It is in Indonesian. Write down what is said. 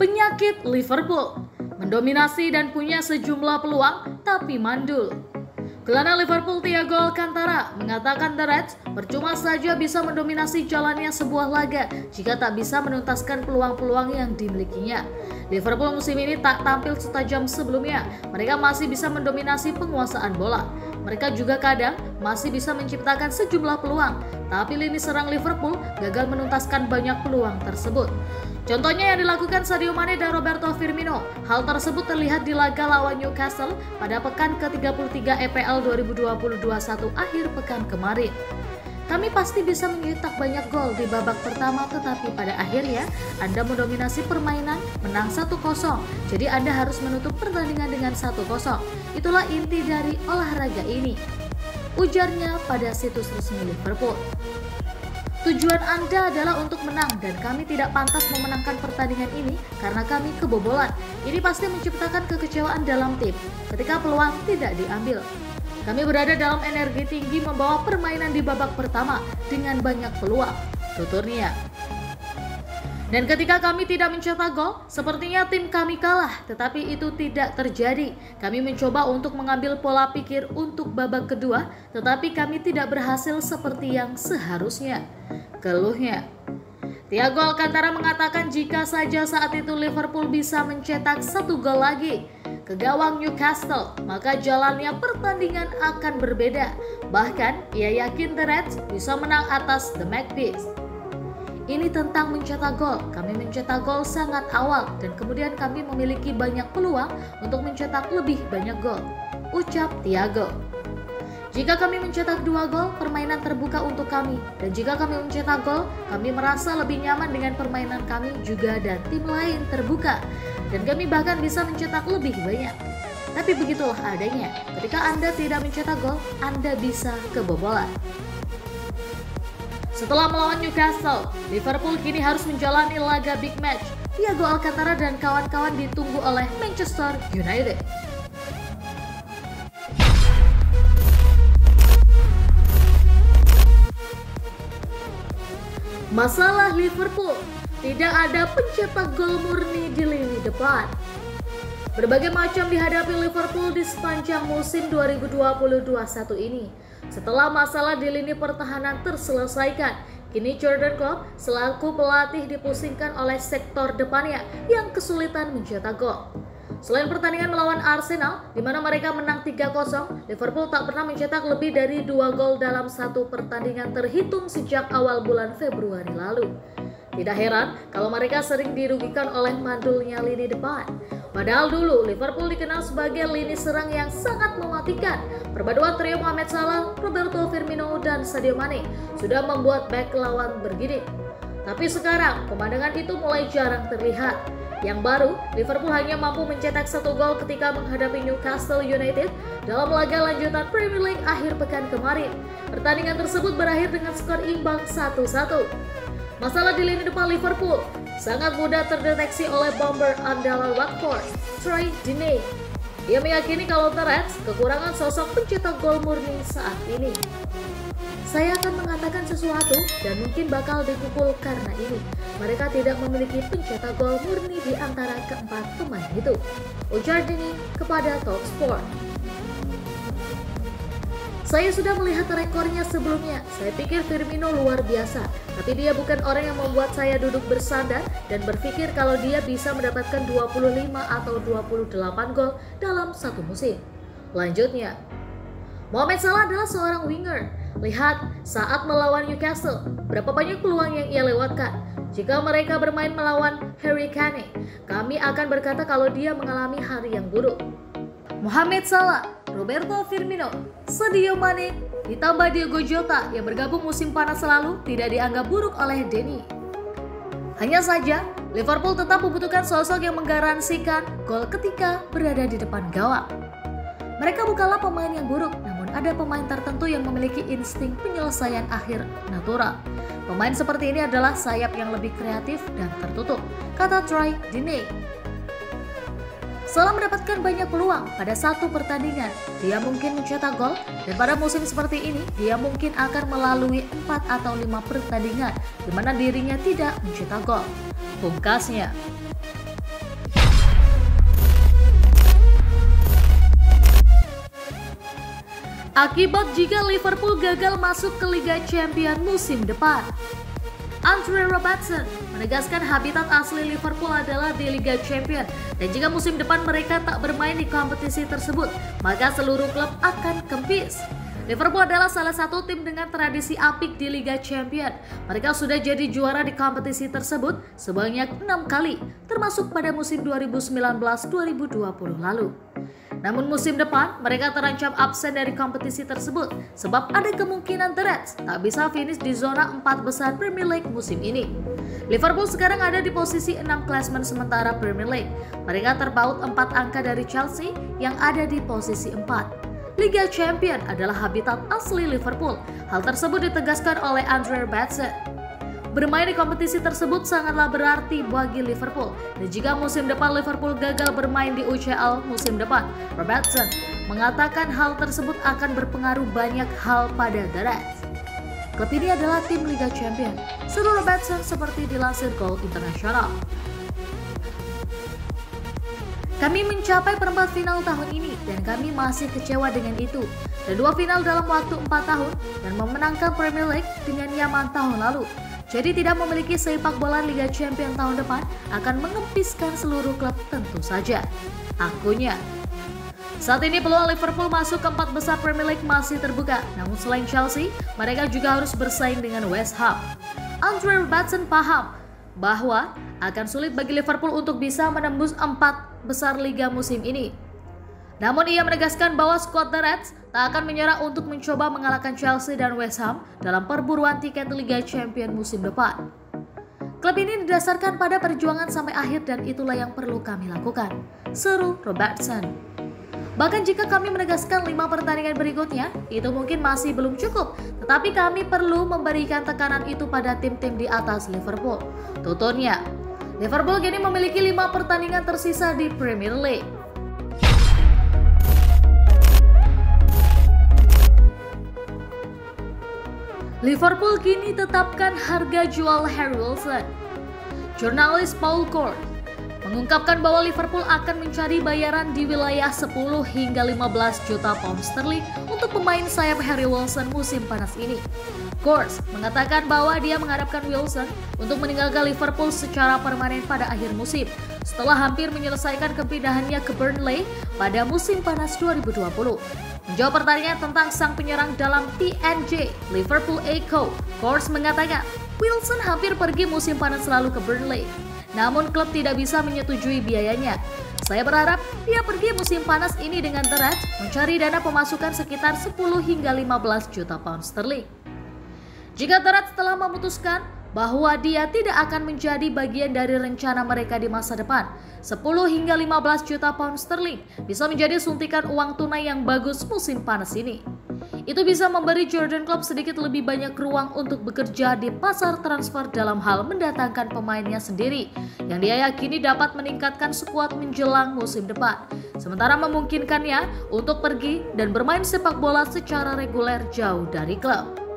Penyakit Liverpool mendominasi dan punya sejumlah peluang tapi mandul. Gelandang Liverpool Thiago Alcantara mengatakan The Reds percuma saja bisa mendominasi jalannya sebuah laga jika tak bisa menuntaskan peluang-peluang yang dimilikinya. Liverpool musim ini tak tampil setajam sebelumnya. Mereka masih bisa mendominasi penguasaan bola. Mereka juga kadang masih bisa menciptakan sejumlah peluang, tapi lini serang Liverpool gagal menuntaskan banyak peluang tersebut. Contohnya yang dilakukan Sadio Mane dan Roberto Firmino. Hal tersebut terlihat di laga lawan Newcastle pada pekan ke-33 EPL 2022-1 akhir pekan kemarin. Kami pasti bisa mencetak banyak gol di babak pertama, tetapi pada akhirnya Anda mendominasi permainan, menang 1-0. Jadi Anda harus menutup pertandingan dengan 1-0. Itulah inti dari olahraga ini, ujarnya pada situs resmi Liverpool. Tujuan Anda adalah untuk menang dan kami tidak pantas memenangkan pertandingan ini karena kami kebobolan. Ini pasti menciptakan kekecewaan dalam tim ketika peluang tidak diambil. Kami berada dalam energi tinggi membawa permainan di babak pertama dengan banyak peluang, tuturnya. Dan ketika kami tidak mencetak gol, sepertinya tim kami kalah, tetapi itu tidak terjadi. Kami mencoba untuk mengambil pola pikir untuk babak kedua, tetapi kami tidak berhasil seperti yang seharusnya, keluhnya. Thiago Alcantara mengatakan jika saja saat itu Liverpool bisa mencetak 1 gol lagi ke gawang Newcastle, maka jalannya pertandingan akan berbeda. Bahkan, ia yakin The Reds bisa menang atas The Magpies. Ini tentang mencetak gol. Kami mencetak gol sangat awal dan kemudian kami memiliki banyak peluang untuk mencetak lebih banyak gol, ucap Thiago. Jika kami mencetak 2 gol, permainan terbuka untuk kami. Dan jika kami mencetak gol, kami merasa lebih nyaman dengan permainan kami juga dan tim lain terbuka. Dan kami bahkan bisa mencetak lebih banyak. Tapi begitulah adanya. Ketika Anda tidak mencetak gol, Anda bisa kebobolan. Setelah melawan Newcastle, Liverpool kini harus menjalani laga big match. Thiago Alcantara dan kawan-kawan ditunggu oleh Manchester United. Masalah Liverpool, tidak ada pencetak gol murni di lini depan. Berbagai macam dihadapi Liverpool di sepanjang musim 2022-1 ini. Setelah masalah di lini pertahanan terselesaikan, kini Jurgen Klopp selaku pelatih dipusingkan oleh sektor depannya yang kesulitan mencetak gol. Selain pertandingan melawan Arsenal, di mana mereka menang 3-0, Liverpool tak pernah mencetak lebih dari 2 gol dalam satu pertandingan terhitung sejak awal bulan Februari lalu. Tidak heran kalau mereka sering dirugikan oleh mandulnya lini depan. Padahal dulu Liverpool dikenal sebagai lini serang yang sangat mematikan. Perpaduan trio Mohamed Salah, Roberto Firmino, dan Sadio Mane sudah membuat bek lawan bergidik. Tapi sekarang pemandangan itu mulai jarang terlihat. Yang baru, Liverpool hanya mampu mencetak 1 gol ketika menghadapi Newcastle United dalam laga lanjutan Premier League akhir pekan kemarin. Pertandingan tersebut berakhir dengan skor imbang 1-1. Masalah di lini depan Liverpool sangat mudah terdeteksi oleh bomber andalan Watford, Troy Deeney. Ia meyakini kalau The Reds kekurangan sosok pencetak gol murni saat ini. Saya akan mengatakan sesuatu dan mungkin bakal dipukul karena ini. Mereka tidak memiliki pencetak gol murni di antara keempat pemain itu, ujar Deeney kepada Talksport. Saya sudah melihat rekornya sebelumnya. Saya pikir Firmino luar biasa, tapi dia bukan orang yang membuat saya duduk bersandar dan berpikir kalau dia bisa mendapatkan 25 atau 28 gol dalam satu musim. Lanjutnya, Mohamed Salah adalah seorang winger. Lihat saat melawan Newcastle, berapa banyak peluang yang ia lewatkan. Jika mereka bermain melawan Harry Kane, kami akan berkata kalau dia mengalami hari yang buruk. Mohamed Salah, Roberto Firmino, Sadio Mane, ditambah Diogo Jota yang bergabung musim panas lalu tidak dianggap buruk oleh Deeney. Hanya saja, Liverpool tetap membutuhkan sosok yang menggaransikan gol ketika berada di depan gawang. Mereka bukanlah pemain yang buruk, namun ada pemain tertentu yang memiliki insting penyelesaian akhir natural. Pemain seperti ini adalah sayap yang lebih kreatif dan tertutup, kata Troy Deeney. Salah mendapatkan banyak peluang pada satu pertandingan. Dia mungkin mencetak gol dan pada musim seperti ini dia mungkin akan melalui 4 atau 5 pertandingan di mana dirinya tidak mencetak gol, pungkasnya. Akibat jika Liverpool gagal masuk ke Liga Champions musim depan. Andre Robertson menegaskan habitat asli Liverpool adalah di Liga Champions dan jika musim depan mereka tak bermain di kompetisi tersebut, maka seluruh klub akan kempis. Liverpool adalah salah satu tim dengan tradisi apik di Liga Champions. Mereka sudah jadi juara di kompetisi tersebut sebanyak 6 kali, termasuk pada musim 2019-2020 lalu. Namun musim depan, mereka terancam absen dari kompetisi tersebut sebab ada kemungkinan The Reds tak bisa finish di zona 4 besar Premier League musim ini. Liverpool sekarang ada di posisi 6 klasemen sementara Premier League. Mereka terpaut 4 angka dari Chelsea yang ada di posisi 4. Liga Champions adalah habitat asli Liverpool. Hal tersebut ditegaskan oleh Andre Robertson. Bermain di kompetisi tersebut sangatlah berarti bagi Liverpool. Dan jika musim depan Liverpool gagal bermain di UCL musim depan, Robertson mengatakan hal tersebut akan berpengaruh banyak hal pada The Reds. Klub ini adalah tim Liga Champions, seru Robertson seperti dilansir Goal International. Kami mencapai perempat final tahun ini dan kami masih kecewa dengan itu. Dan 2 final dalam waktu 4 tahun dan memenangkan Premier League dengan nyaman tahun lalu. Jadi tidak memiliki sepak bola Liga Champions tahun depan akan mengempiskan seluruh klub tentu saja. Akunya. Saat ini peluang Liverpool masuk ke 4 besar Premier League masih terbuka. Namun selain Chelsea, mereka juga harus bersaing dengan West Ham. Andre Robertson paham bahwa akan sulit bagi Liverpool untuk bisa menembus 4 besar liga musim ini. Namun ia menegaskan bahwa skuad The Reds tak akan menyerah untuk mencoba mengalahkan Chelsea dan West Ham dalam perburuan tiket Liga Champions musim depan. Klub ini didasarkan pada perjuangan sampai akhir dan itulah yang perlu kami lakukan, seru Robertson. Bahkan jika kami menegaskan 5 pertandingan berikutnya, itu mungkin masih belum cukup, tetapi kami perlu memberikan tekanan itu pada tim-tim di atas Liverpool. Tuturnya, Liverpool kini memiliki 5 pertandingan tersisa di Premier League. Liverpool kini tetapkan harga jual Harry Wilson. Jurnalis Paul Court mengungkapkan bahwa Liverpool akan mencari bayaran di wilayah 10 hingga 15 juta pound sterling untuk pemain sayap Harry Wilson musim panas ini. Court mengatakan bahwa dia mengharapkan Wilson untuk meninggalkan Liverpool secara permanen pada akhir musim setelah hampir menyelesaikan kepindahannya ke Burnley pada musim panas 2020. Menjawab pertanyaan tentang sang penyerang dalam TNJ Liverpool Echo, Court mengatakan Wilson hampir pergi musim panas lalu ke Burnley. Namun klub tidak bisa menyetujui biayanya. Saya berharap dia pergi musim panas ini dengan The Reds mencari dana pemasukan sekitar 10 hingga 15 juta pound sterling. Jika The Reds telah memutuskan bahwa dia tidak akan menjadi bagian dari rencana mereka di masa depan, 10 hingga 15 juta pound sterling bisa menjadi suntikan uang tunai yang bagus musim panas ini. Itu bisa memberi Jurgen Klopp sedikit lebih banyak ruang untuk bekerja di pasar transfer dalam hal mendatangkan pemainnya sendiri yang dia yakini dapat meningkatkan skuad menjelang musim depan, sementara memungkinkannya untuk pergi dan bermain sepak bola secara reguler jauh dari klub.